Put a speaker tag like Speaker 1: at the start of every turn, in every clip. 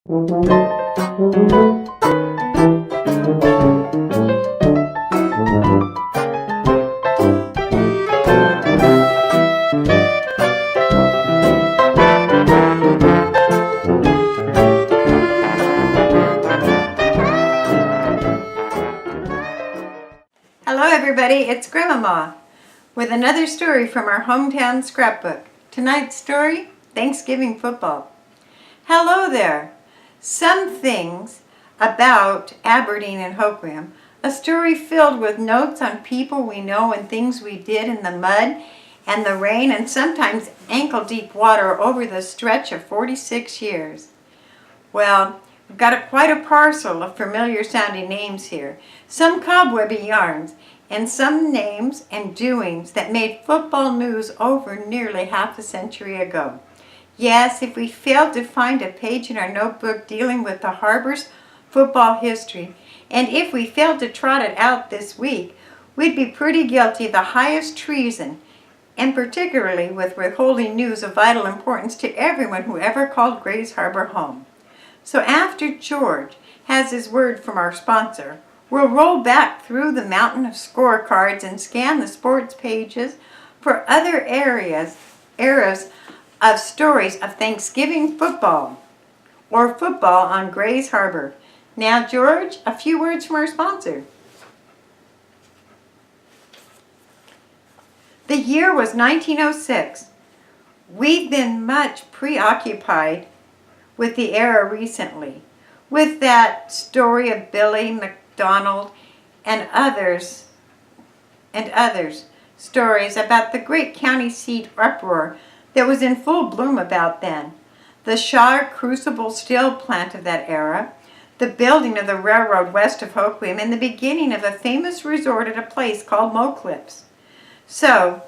Speaker 1: Hello everybody, it's Grandmama with another story from our hometown scrapbook. Tonight's story, Thanksgiving football. Hello there. Some things about Aberdeen and Hoquiam, a story filled with notes on people we know and things we did in the mud and the rain and sometimes ankle-deep water over the stretch of 46 years. Well, we've got quite a parcel of familiar sounding names here, some cobwebby yarns, and some names and doings that made football news over nearly half a century ago. Yes, if we failed to find a page in our notebook dealing with the Harbor's football history, and if we failed to trot it out this week, we'd be pretty guilty of the highest treason, and particularly with withholding news of vital importance to everyone who ever called Grays Harbor home. So after George has his word from our sponsor, we'll roll back through the mountain of scorecards and scan the sports pages for other eras of stories of Thanksgiving football or football on Grays Harbor. Now, George, a few words from our sponsor. The year was 1906. We've been much preoccupied with the era recently, with that story of Billy McDonald and others stories about the great county seat uproar that was in full bloom about then, the Shaw Crucible steel plant of that era, the building of the railroad west of Hoquiam, and the beginning of a famous resort at a place called Moclips. So,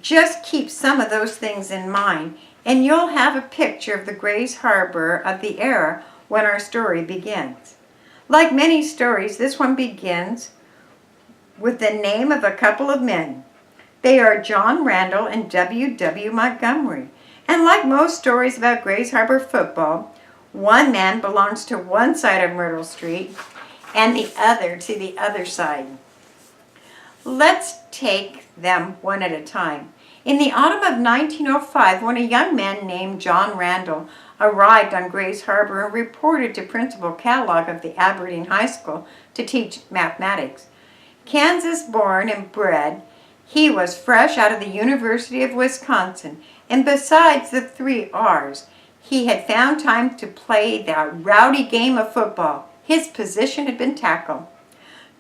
Speaker 1: just keep some of those things in mind, and you'll have a picture of the Grays Harbor of the era when our story begins. Like many stories, this one begins with the name of a couple of men. They are John Randall and W. Montgomery. And like most stories about Grays Harbor football, one man belongs to one side of Myrtle Street and the other to the other side. Let's take them one at a time. In the autumn of 1905, when a young man named John Randall arrived on Grays Harbor and reported to Principal Kellogg of the Aberdeen High School to teach mathematics. Kansas-born and bred, he was fresh out of the University of Wisconsin, and besides the 3 R's, he had found time to play that rowdy game of football. His position had been tackle.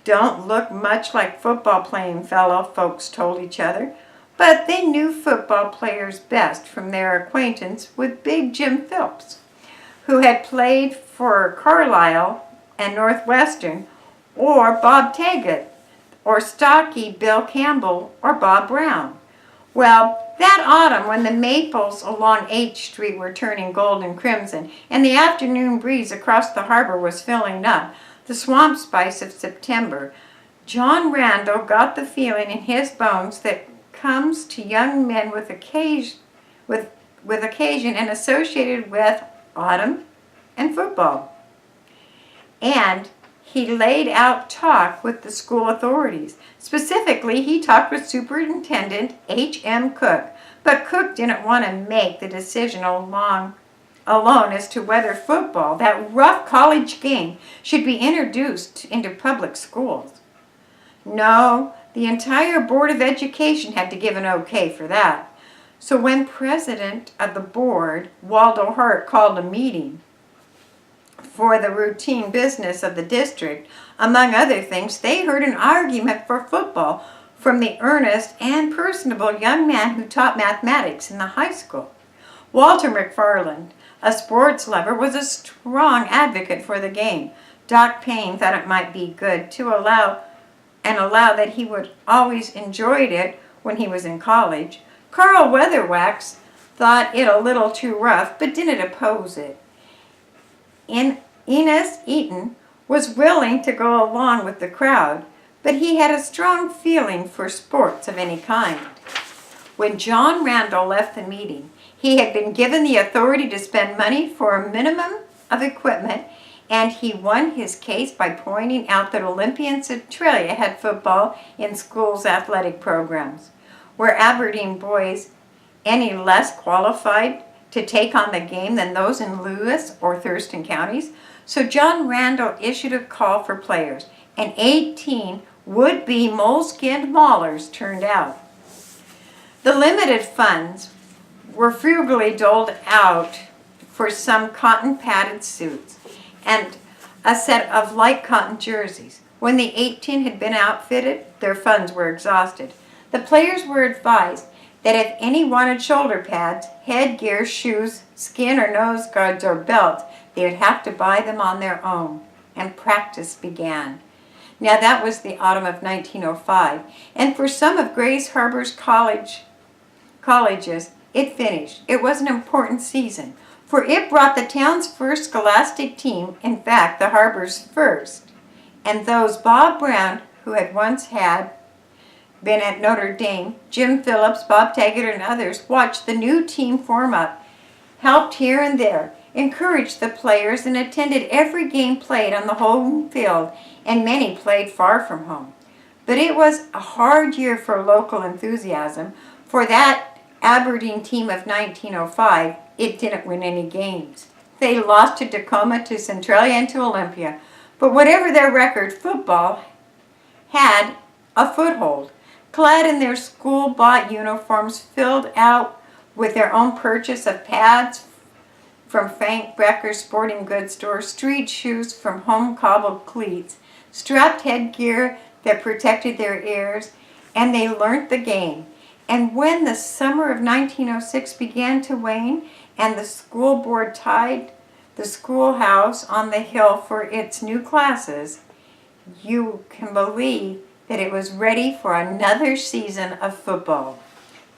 Speaker 1: Don't look much like football playing fellow, folks told each other, but they knew football players best from their acquaintance with Big Jim Phillips, who had played for Carlisle and Northwestern, or Bob Taggart, or stocky Bill Campbell, or Bob Brown. Well, that autumn, when the maples along H Street were turning gold and crimson, and the afternoon breeze across the harbor was filling up the swamp spice of September, John Randall got the feeling in his bones that comes to young men with occasion and associated with autumn and football. And he laid out talk with the school authorities. Specifically, he talked with Superintendent H.M. Cook, but Cook didn't want to make the decision alone as to whether football, that rough college game, should be introduced into public schools. No, the entire Board of Education had to give an okay for that. So when president of the board, Waldo Hart, called a meeting for the routine business of the district, among other things, they heard an argument for football from the earnest and personable young man who taught mathematics in the high school. Walter McFarland, a sports lover, was a strong advocate for the game. Doc Payne thought it might be good to allow that he would always enjoyed it when he was in college. Carl Weatherwax thought it a little too rough, but didn't oppose it. Enos Eaton was willing to go along with the crowd, but he had a strong feeling for sports of any kind. When John Randall left the meeting, he had been given the authority to spend money for a minimum of equipment, and he won his case by pointing out that Olympia Centralia had football in schools' athletic programs. Were Aberdeen boys any less qualified to take on the game than those in Lewis or Thurston counties? So John Randall issued a call for players, and 18 would-be mole-skinned maulers turned out. The limited funds were frugally doled out for some cotton-padded suits and a set of light cotton jerseys. When the 18 had been outfitted, their funds were exhausted. The players were advised that if any wanted shoulder pads, headgear, shoes, skin or nose guards, or belts, they would have to buy them on their own, and practice began. Now that was the autumn of 1905, and for some of Grays Harbor's colleges, it finished. It was an important season, for it brought the town's first scholastic team, in fact, the Harbor's first. And those Bob Brown, who had once been at Notre Dame, Jim Phillips, Bob Taggart, and others, watched the new team form up, helped here and there, encouraged the players, and attended every game played on the home field, and many played far from home. But it was a hard year for local enthusiasm. For that Aberdeen team of 1905, it didn't win any games. They lost to Tacoma, to Centralia, and to Olympia. But whatever their record, football had a foothold. Clad in their school-bought uniforms, filled out with their own purchase of pads from Frank Brecker's sporting goods store, street shoes from home-cobbled cleats, strapped headgear that protected their ears, and they learnt the game. And when the summer of 1906 began to wane and the school board tied the schoolhouse on the hill for its new classes, you can believe that it was ready for another season of football.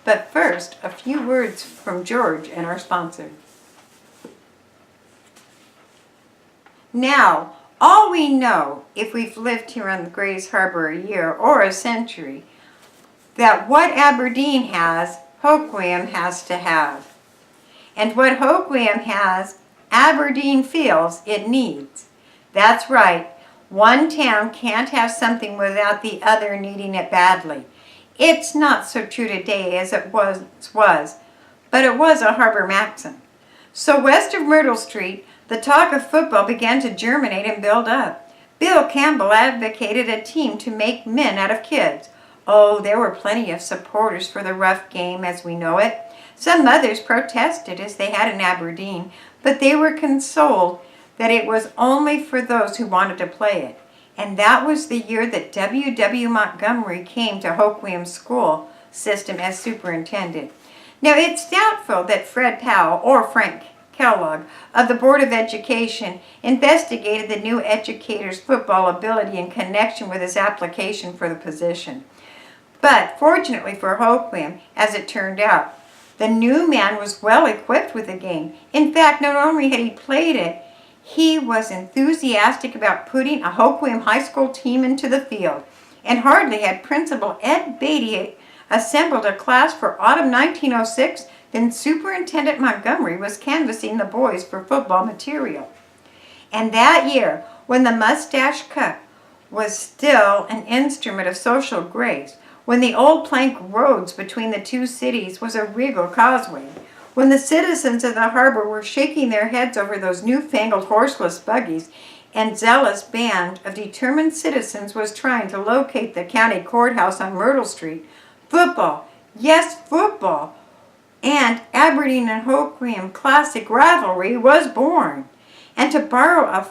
Speaker 1: But first, a few words from George and our sponsor. Now, all we know, if we've lived here on the Grays Harbor a year or a century, that what Aberdeen has, Hoquiam has to have. And what Hoquiam has, Aberdeen feels it needs. That's right. One town can't have something without the other needing it badly. It's not so true today as it was, but it was a harbor maxim. So west of Myrtle Street, the talk of football began to germinate and build up. Bill Campbell advocated a team to make men out of kids. Oh, there were plenty of supporters for the rough game as we know it. Some others protested as they had in Aberdeen, but they were consoled that it was only for those who wanted to play it. And that was the year that W. Montgomery came to Hoquiam school system as superintendent. Now, it's doubtful that Fred Powell or Frank Kellogg of the Board of Education investigated the new educator's football ability in connection with his application for the position. But fortunately for Hoquiam, as it turned out, the new man was well equipped with the game. In fact, not only had he played it, he was enthusiastic about putting a Hoquiam high school team into the field. And hardly had Principal Ed Beatty assembled a class for autumn 1906 than Superintendent Montgomery was canvassing the boys for football material. And that year, when the mustache cut was still an instrument of social grace, when the old plank roads between the two cities was a regal causeway, when the citizens of the harbor were shaking their heads over those newfangled horseless buggies, and zealous band of determined citizens was trying to locate the county courthouse on Myrtle Street, football, yes, football, and Aberdeen and Hoquiam classic rivalry was born. And to borrow a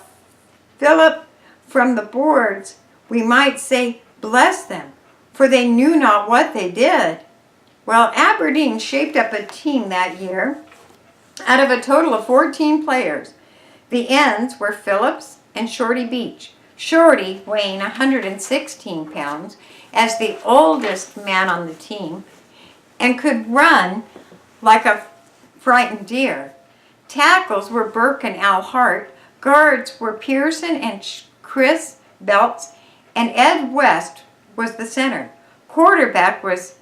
Speaker 1: fillip from the boards, we might say, bless them, for they knew not what they did. Well, Aberdeen shaped up a team that year out of a total of 14 players. The ends were Phillips and Shorty Beach. Shorty, weighing 116 pounds, as the oldest man on the team, and could run like a frightened deer. Tackles were Burke and Al Hart. Guards were Pearson and Chris Belts, and Ed West was the center. Quarterback was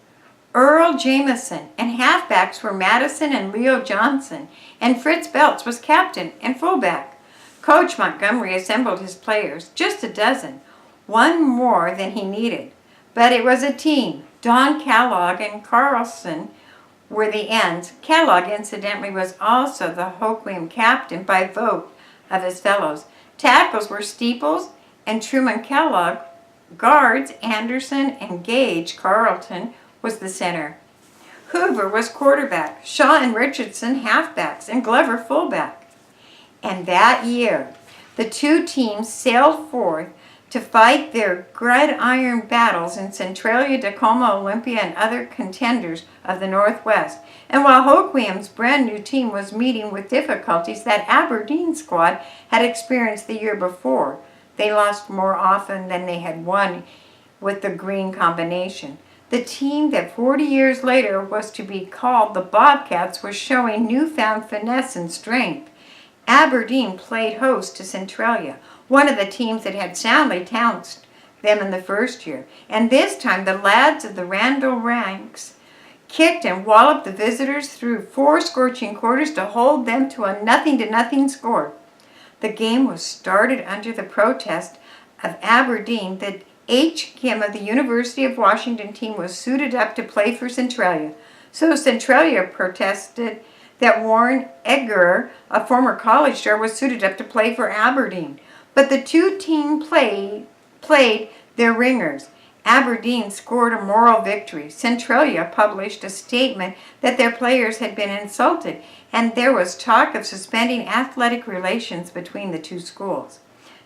Speaker 1: Earl Jameson, and halfbacks were Madison and Leo Johnson, and Fritz Belts was captain and fullback. Coach Montgomery assembled his players, just a dozen, one more than he needed. But it was a team. Don Kellogg and Carlson were the ends. Kellogg, incidentally, was also the Hoquiam captain by vote of his fellows. Tackles were Steeples and Truman Kellogg. Guards, Anderson and Gage Carlton was the center. Hoover was quarterback. Shaw and Richardson halfbacks, and Glover fullback. And that year, the two teams sailed forth to fight their gridiron battles in Centralia, Tacoma, Olympia, and other contenders of the Northwest. And while Hoquiam's brand new team was meeting with difficulties that Aberdeen squad had experienced the year before, they lost more often than they had won with the green combination. The team that 40 years later was to be called the Bobcats was showing newfound finesse and strength. Aberdeen played host to Centralia, one of the teams that had soundly trounced them in the first year. And this time the lads of the Randall ranks kicked and walloped the visitors through 4 scorching quarters to hold them to a 0-0 score. The game was started under the protest of Aberdeen. The H. Kim of the University of Washington team was suited up to play for Centralia. So Centralia protested that Warren Edgar, a former college star, was suited up to play for Aberdeen. But the two teams played their ringers. Aberdeen scored a moral victory. Centralia published a statement that their players had been insulted, and there was talk of suspending athletic relations between the two schools.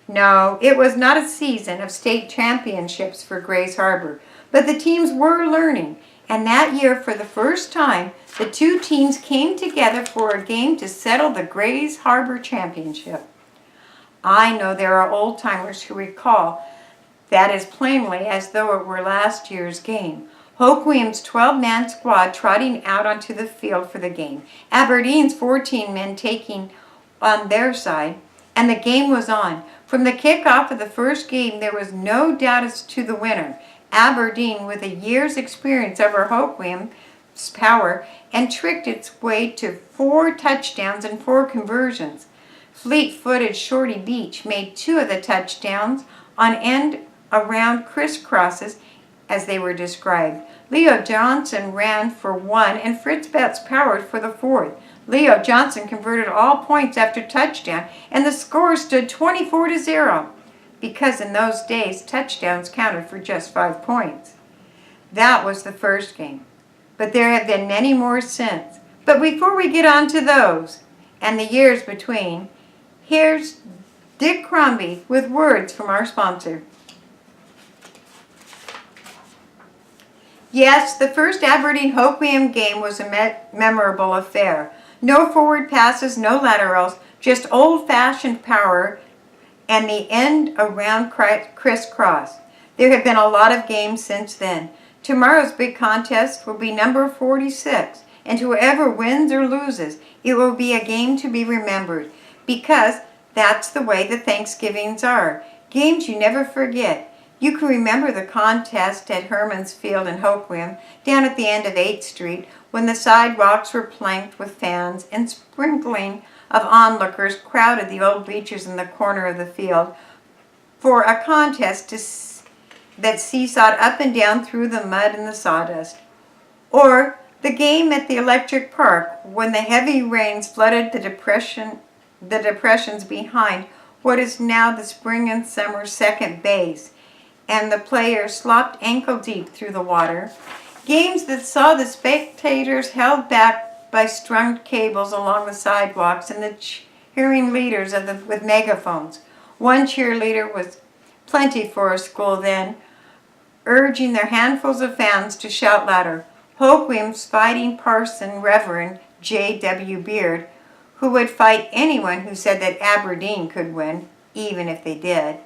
Speaker 1: No, it was not a season of state championships for Grays Harbor, but the teams were learning, and that year, for the first time, the two teams came together for a game to settle the Grays Harbor Championship. I know there are old-timers who recall that as plainly as though it were last year's game. Hoquiam's 12-man squad trotting out onto the field for the game, Aberdeen's 14 men taking on their side, and the game was on. From the kickoff of the first game, there was no doubt as to the winner. Aberdeen, with a year's experience over Hoquiam's power, and tricked its way to 4 touchdowns and 4 conversions. Fleet-footed Shorty Beach made 2 of the touchdowns on end-around crisscrosses, as they were described. Leo Johnson ran for 1, and Fritz Betts powered for the 4th. Leo Johnson converted all points after touchdown, and the score stood 24-0, because in those days, touchdowns counted for just 5 points. That was the first game, but there have been many more since. But before we get on to those, and the years between, here's Dick Crombie with words from our sponsor. Yes, the first Aberdeen Hoquiam game was a memorable affair. No forward passes, no laterals, just old-fashioned power and the end-around crisscross. There have been a lot of games since then. Tomorrow's big contest will be number 46, and whoever wins or loses, it will be a game to be remembered, because that's the way the Thanksgivings are. Games you never forget. You can remember the contest at Herman's Field in Hoquiam, down at the end of 8th Street, when the sidewalks were planked with fans and sprinkling of onlookers crowded the old bleachers in the corner of the field for a contest that seesawed up and down through the mud and the sawdust. Or the game at the Electric Park, when the heavy rains flooded the depressions behind what is now the spring and summer second base, and the players slopped ankle-deep through the water. Games that saw the spectators held back by strung cables along the sidewalks and the cheering leaders with megaphones. One cheerleader was plenty for a school then, urging their handfuls of fans to shout louder. Hoquiam's fighting parson, Reverend J.W. Beard, who would fight anyone who said that Aberdeen could win, even if they did.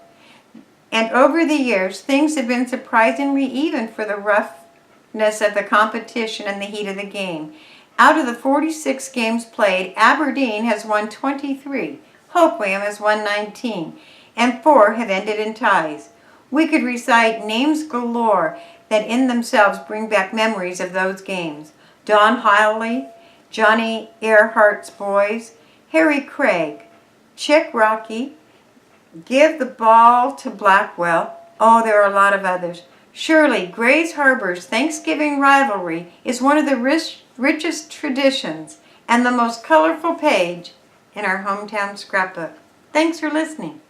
Speaker 1: And over the years, things have been surprisingly even for the roughness of the competition and the heat of the game. Out of the 46 games played, Aberdeen has won 23, Hoquiam has won 19, and 4 have ended in ties. We could recite names galore that in themselves bring back memories of those games. Don Hawley, Johnny Earhart's boys, Harry Craig, Chick Rocky, Give the Ball to Blackwell. Oh, there are a lot of others. Surely, Grays Harbor's Thanksgiving rivalry is one of the richest traditions and the most colorful page in our hometown scrapbook. Thanks for listening.